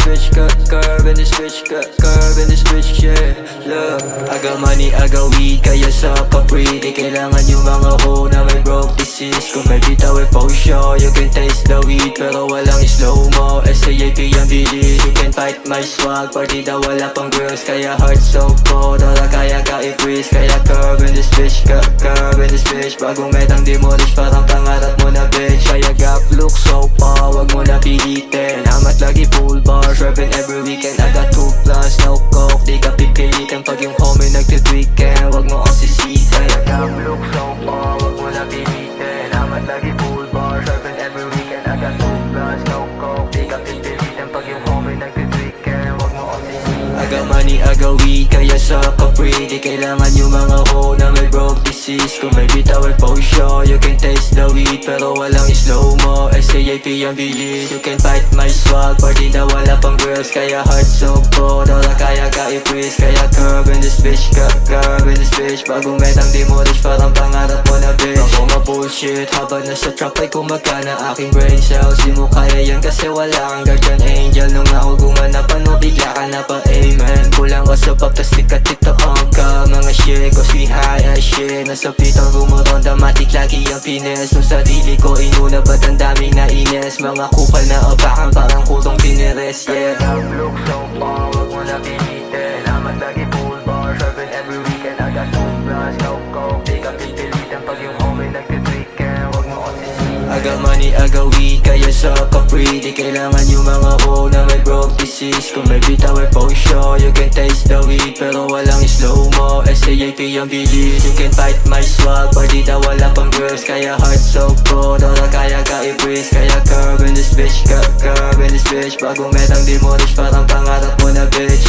bitch, curve in this bitch, curve in this bitch, yeah. Look, I got money, I got weed, kaya sa kapri. Di kailangan yung mga ho na may broke disease. Kung may bitaw ay potion, you can taste the weed, pero walang slow mo, SAAP ang bilis. You can fight my swag, partida wala pang girls, kaya heart so cold, tara kaya ka i-freeze. Kaya curve in this bitch, curve in this bitch. Bagong metang demolish, parang pangarap mo na bitch. Kaya gap look so pa, wag mo na pilitin. Amat lagi full bars, rapping every weekend. I got 2 plus, no coke, di ka pipilitin. Pag yung homie nagtitweaken, wag mo kong sisitin. Kaya gap look so pa, wag mo na pilitin. Amat lagi full bars, rapping every weekend. I got 2 plus, no coke, di ka pipilitin. Pag yung homie nagtitweaken, wag mo kong sisitin. I got money, I got weed, kaya sa kapri. Di kailangan yung mga ho na may broke disease. Kung may bitaw ay potion, you can taste the weed, pero walang slow mo, SAAP ang bilis. You can fight my swag, partida wala pang girls, kaya heart so cold, tara kaya ka i-freeze. Kaya curve in this bitch, curve in this bitch. Bagong metang demolish, parang pangarap mo na bitch. Ako ma-bullshit, habang nasa trap ay kumagana aking brain cells. Di mo kaya yan kasi wala kang guardian angel. Nung ako gumanap, ano bigla ka na pa amen. Kulang ka sa pop, tas di ka titoong ka. Mga shit, cause we high as shit. Nasa pitong rumuronda, matik lagi ang fines. Nung sarili ko inuna, ba't ang daming nainis? Mga kupal na apakan, parang kulong tinires, yeah. Look so far, wag mo na pilitin. Amat lagi full bar, serving every weekend. I got 2 plus, no coke, di ka pipilitin. Pag yung homie nagtitweaken, wag mo kong sisitin. I got money, I got weed, kaya sa kapri. Di kailangan yung mga ho na may broke disease. Kung may bitaw ay potion, you can taste the weed, pero walang slow mo, SAAP ang bilis. You can fight my swag, partida wala pang girls, kaya heart so cold, tara kaya ka i-freeze. Kaya curve in this bitch, curve in this bitch. Bagong metang demolish, parang pangarap mo na bitch.